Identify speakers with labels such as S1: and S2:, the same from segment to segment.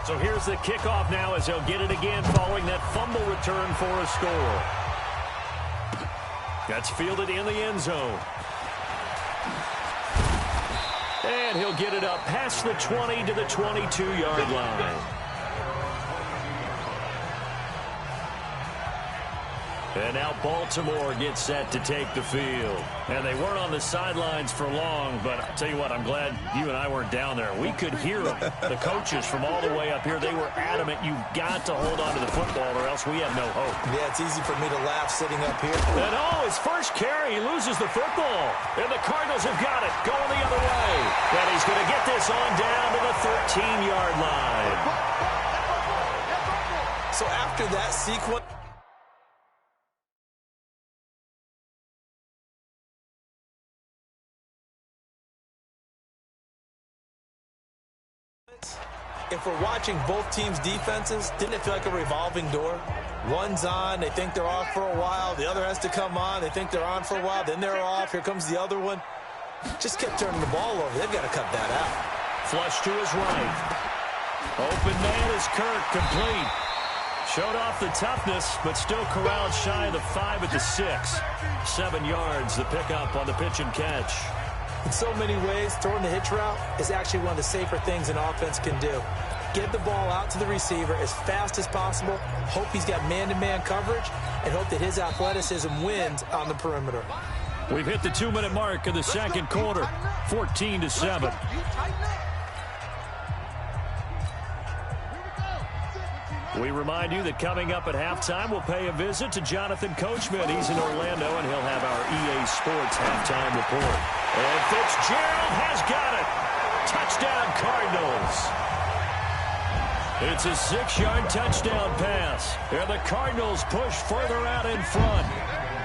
S1: So here's the kickoff now as he'll get it again following that fumble return for a score. That's fielded in the end zone. And he'll get it up past the 20 to the 22-yard line. And now Baltimore gets set to take the field. And they weren't on the sidelines for long, but I'll tell you what, I'm glad you and I weren't down there. We could hear them. The coaches from all the way up here, they were adamant, you've got to hold on to the football or else we have no hope.
S2: Yeah, it's easy for me to laugh sitting up here.
S1: And his first carry, he loses the football. And the Cardinals have got it, going the other way. And he's going to get this on down to the 13-yard line.
S2: So after that sequence, if we're watching both teams' defenses, didn't it feel like a revolving door? One's on, they think they're off for a while. The other has to come on, they think they're on for a while. Then they're off, here comes the other one. Just kept turning the ball over. They've got to cut that out.
S1: Flush to his right. Open man is Kirk, complete. Showed off the toughness, but still corralled shy of the 5 at the 6. 7 yards, the pickup on the pitch and catch.
S2: In so many ways, throwing the hitch route is actually one of the safer things an offense can do. Get the ball out to the receiver as fast as possible, hope he's got man-to-man coverage, and hope that his athleticism wins on the perimeter.
S1: We've hit the 2-minute mark of the second quarter, 14-7. We remind you that coming up at halftime, we'll pay a visit to Jonathan Coachman. He's in Orlando, and he'll have our EA Sports halftime report. And Fitzgerald has got it. Touchdown, Cardinals. It's a 6-yard touchdown pass. And the Cardinals push further out in front.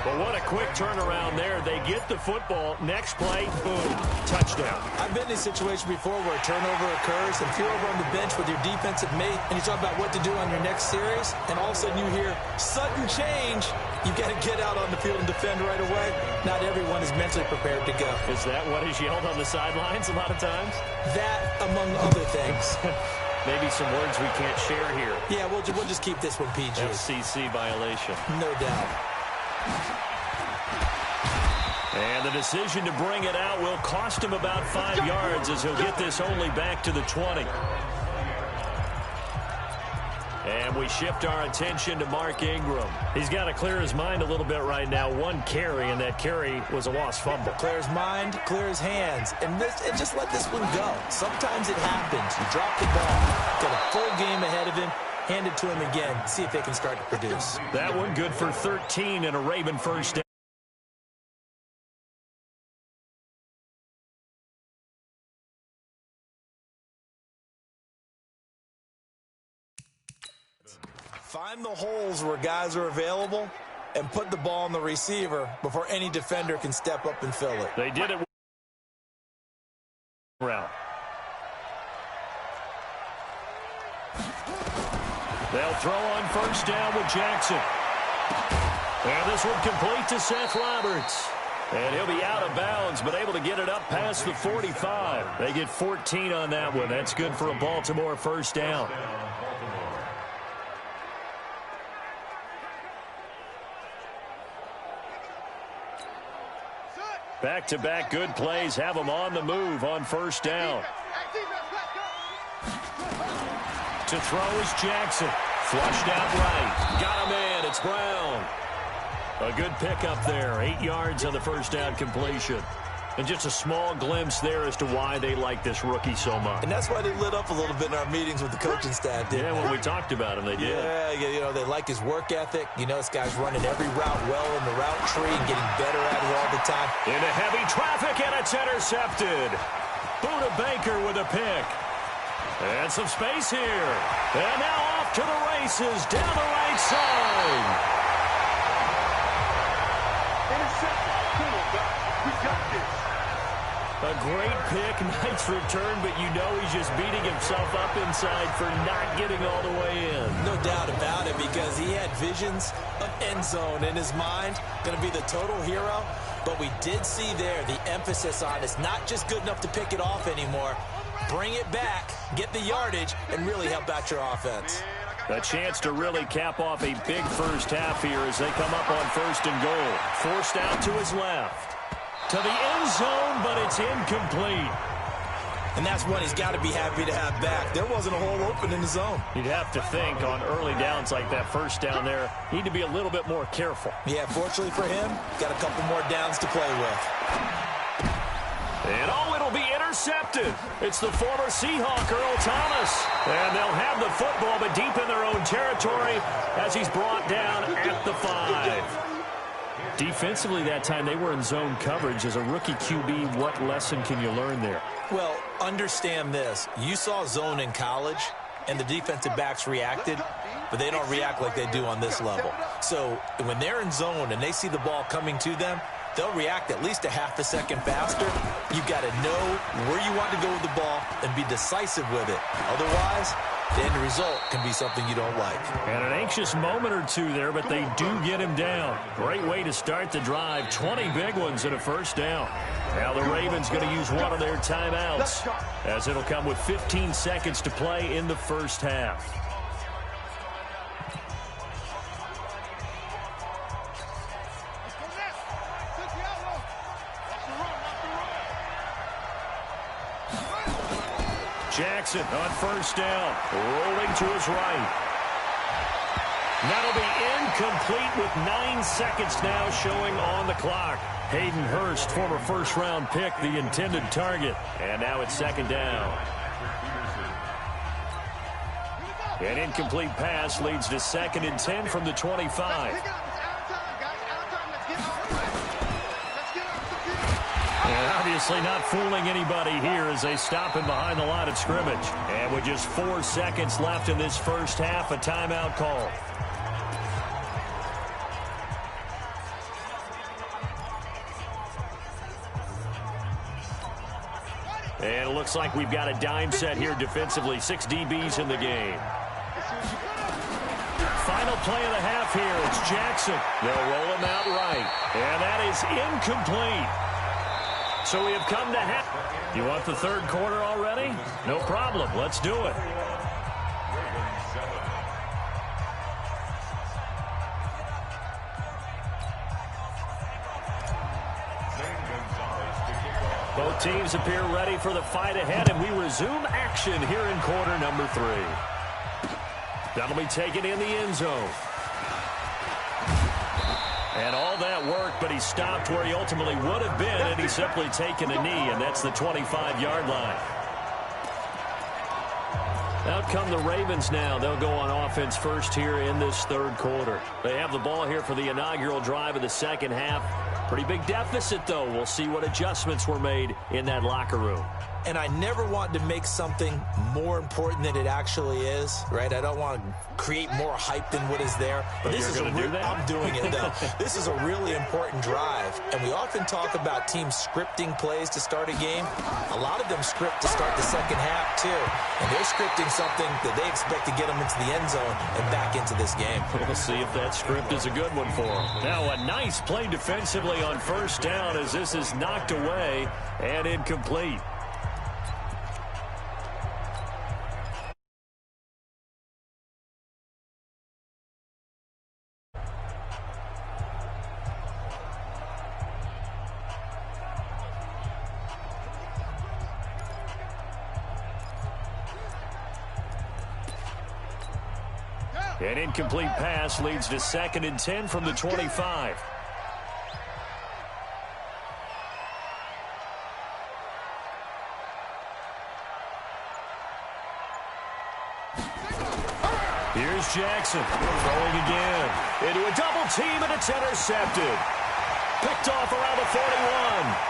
S1: But what a quick turnaround there. They get the football. Next play, boom, touchdown.
S2: I've been in a situation before where a turnover occurs, and if you're over on the bench with your defensive mate, and you talk about what to do on your next series, and all of a sudden you hear sudden change, you got to get out on the field and defend right away. Not everyone is mentally prepared to go.
S1: Is that what is yelled on the sidelines a lot of times?
S2: That, among other things.
S1: Maybe some words we can't share here.
S2: Yeah, we'll just keep this one PG.
S1: FCC violation.
S2: No doubt.
S1: And the decision to bring it out will cost him about 5 yards as he'll get this only back to the 20. And we shift our attention to Mark Ingram. He's got to clear his mind a little bit right now. One carry, and that carry was a lost fumble.
S2: Clear his mind, clear his hands, and just let this one go. Sometimes it happens. You drop the ball, got a full game ahead of him, hand it to him again, see if they can start to produce.
S1: That one good for 13 and a Raven first down.
S2: Find the holes where guys are available and put the ball on the receiver before any defender can step up and fill it.
S1: They did it. Route. They'll throw on first down with Jackson. And this one complete to Seth Roberts. And he'll be out of bounds, but able to get it up past the 45. They get 14 on that one. That's good for a Baltimore first down. Back-to-back good plays have them on the move on first down. To throw is Jackson. Flushed out right. Got him in. It's Brown. A good pickup there. 8 yards on the first down completion. And just a small glimpse there as to why they like this rookie so much.
S2: And that's why they lit up a little bit in our meetings with the coaching staff, didn't they?
S1: When we talked about him, they did.
S2: Yeah, they like his work ethic. This guy's running every route well in the route tree and getting better at it all the time.
S1: Into heavy traffic, and it's intercepted. Buda Baker with a pick. And some space here. And now off to the races down the right side.
S3: Intercepted. We got this.
S1: A great pick, nice return, but he's just beating himself up inside for not getting all the way in.
S2: No doubt about it, because he had visions of end zone in his mind. Going to be the total hero. But we did see there the emphasis on it's not just good enough to pick it off anymore. bring it back, get the yardage, and really help out your offense.
S1: A chance to really cap off a big first half here as they come up on 1st and goal. Forced out to his left. To the end zone, but it's incomplete.
S2: And that's one he's got to be happy to have back. There wasn't a hole open in the zone.
S1: You'd have to think on early downs like that first down there, need to be a little bit more careful.
S2: Yeah, fortunately for him, got a couple more downs to play with.
S1: And it'll be intercepted. It's the former Seahawk, Earl Thomas. And they'll have the football, but deep in their own territory as he's brought down at the 5. Defensively that time, they were in zone coverage. As a rookie QB, what lesson can you learn there?
S2: Well, understand this. You saw zone in college, and the defensive backs reacted, but they don't react like they do on this level. So when they're in zone and they see the ball coming to them, they'll react at least a half a second faster. You've got to know where you want to go with the ball and be decisive with it. Otherwise, the end result can be something you don't like.
S1: And an anxious moment or two there, but they do get him down. Great way to start the drive. 20 big ones and a first down. Now the Ravens going to use one of their timeouts as it'll come with 15 seconds to play in the first half. Jackson on first down, rolling to his right. That'll be incomplete with 9 seconds now showing on the clock. Hayden Hurst, former first-round pick, the intended target. And now it's 2nd down. An incomplete pass leads to 2nd and 10 from the 25. And obviously not fooling anybody here as they stop him behind the line of scrimmage. And with just 4 seconds left in this first half, a timeout call. And it looks like we've got a dime set here defensively. 6 DBs in the game. Final play of the half here. It's Jackson. They'll roll him out right. And that is incomplete. So we have come to half. You want the third quarter already? No problem. Let's do it. Both teams appear ready for the fight ahead, and we resume action here in quarter number 3. That'll be taken in the end zone. And all that work, but he stopped where he ultimately would have been, and he's simply taken a knee, and that's the 25-yard line. Out come the Ravens now. They'll go on offense first here in this third quarter. They have the ball here for the inaugural drive of the second half. Pretty big deficit, though. We'll see what adjustments were made in that locker room.
S2: And I never want to make something more important than it actually is, right? I don't want to create more hype than what is there. But this is I'm doing it, though. This is a really important drive. And we often talk about teams scripting plays to start a game. A lot of them script to start the second half, too. And they're scripting something that they expect to get them into the end zone and back into this game.
S1: We'll see if that script is a good one for them. Now a nice play defensively on first down as this is knocked away and incomplete. An incomplete pass leads to 2nd and 10 from the 25. Here's Jackson throwing again into a double team, and it's intercepted. Picked off around the 41.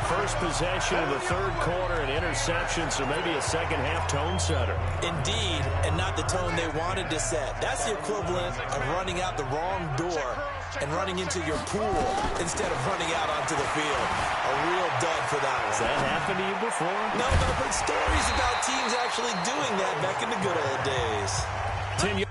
S1: First possession of the third quarter, an interception, so maybe a second half tone setter.
S2: Indeed, and not the tone they wanted to set. That's the equivalent of running out the wrong door and running into your pool instead of running out onto the field. A real dud for that one.
S1: Has that happened to you before?
S2: No, but stories about teams actually doing that back in the good old days.
S1: 10 yards.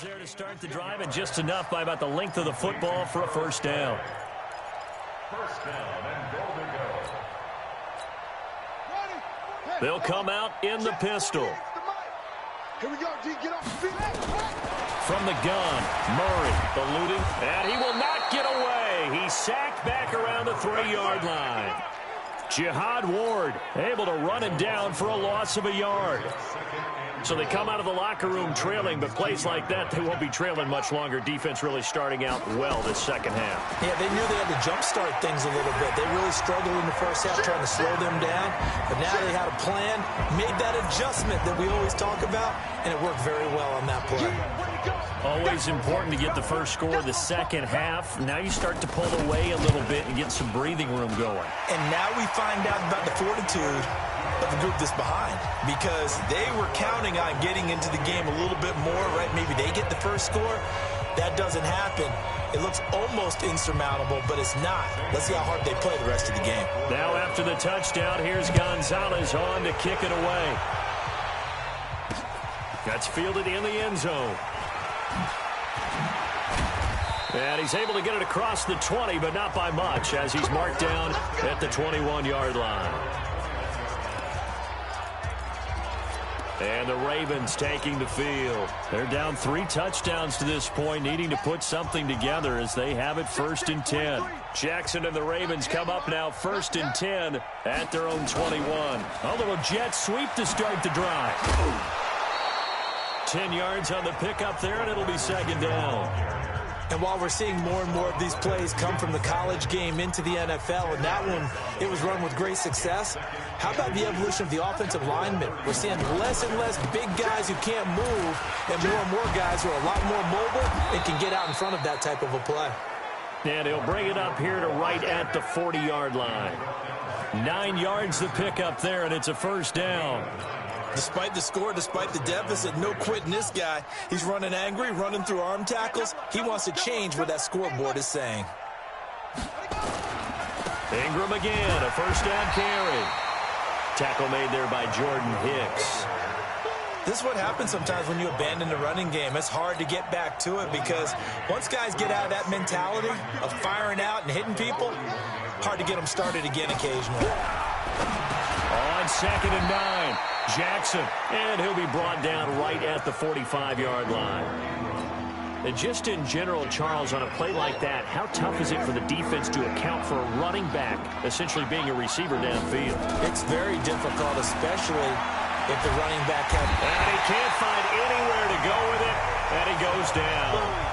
S1: Yards there to start the drive, and just enough by about the length of the football for a first down.
S3: First down and goal to go.
S1: They'll come out in the pistol.
S3: Here we go, G. Get off the field.
S1: From the gun, Murray eluding, and he will not get away. He's sacked back around the 3-yard line. Jihad Ward able to run him down for a loss of a yard. So they come out of the locker room trailing, but plays like that, they won't be trailing much longer. Defense really starting out well this second half.
S2: Yeah, they knew they had to jumpstart things a little bit. They really struggled in the first half trying to slow them down, but now they had a plan, made that adjustment that we always talk about, and it worked very well on that play.
S1: Always important to get the first score of the second half. Now you start to pull away a little bit and get some breathing room going.
S2: And now we find out about the fortitude of the group that's behind, because they were counting on getting into the game a little bit more, right? Maybe they get the first score. That doesn't happen. It looks almost insurmountable, but it's not. Let's see how hard they play the rest of the game.
S1: Now after the touchdown, here's Gonzalez on to kick it away. That's fielded in the end zone. And he's able to get it across the 20, but not by much, as he's marked down at the 21-yard line. And the Ravens taking the field. They're down 3 touchdowns to this point, needing to put something together as they have it 1st and 10. Jackson and the Ravens come up now 1st and 10 at their own 21. A little jet sweep to start the drive. 10 yards on the pickup there, and it'll be 2nd down.
S2: And while we're seeing more and more of these plays come from the college game into the NFL, and that one, it was run with great success, how about the evolution of the offensive linemen? We're seeing less and less big guys who can't move, and more guys who are a lot more mobile and can get out in front of that type of a play.
S1: And he'll bring it up here to right at the 40-yard line. 9 yards the pickup there, and it's a 1st down.
S2: Despite the score, despite the deficit, no quitting this guy. He's running angry, running through arm tackles. He wants to change what that scoreboard is saying.
S1: Ingram again, a 1st down carry. Tackle made there by Jordan Hicks.
S2: This is what happens sometimes when you abandon the running game. It's hard to get back to it because once guys get out of that mentality of firing out and hitting people, hard to get them started again occasionally.
S1: On 2nd and 9, Jackson, and he'll be brought down right at the 45-yard line. And just in general, Charles, on a play like that, how tough is it for the defense to account for a running back essentially being a receiver downfield?
S2: It's very difficult, especially if the running back has...
S1: And he can't find anywhere to go with it, and he goes down.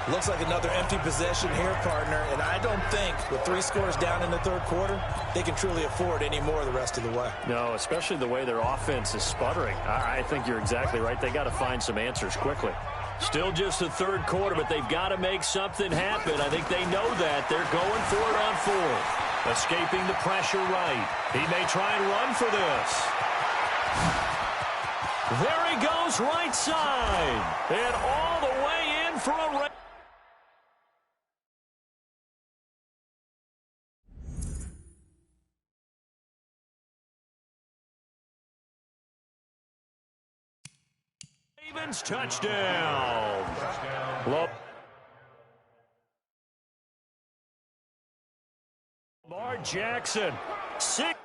S2: Looks like another empty possession here, partner, and I don't think with 3 scores down in the 3rd quarter, they can truly afford any more the rest of the way.
S1: No, especially the way their offense is sputtering. I think you're exactly right. They got to find some answers quickly. Still just the 3rd quarter, but they've got to make something happen. I think they know that. They're going for it on 4th. Escaping the pressure right. He may try and run for this. There he goes right side. And all the way in for a... Ravens touchdown. Lamar Jackson, 6.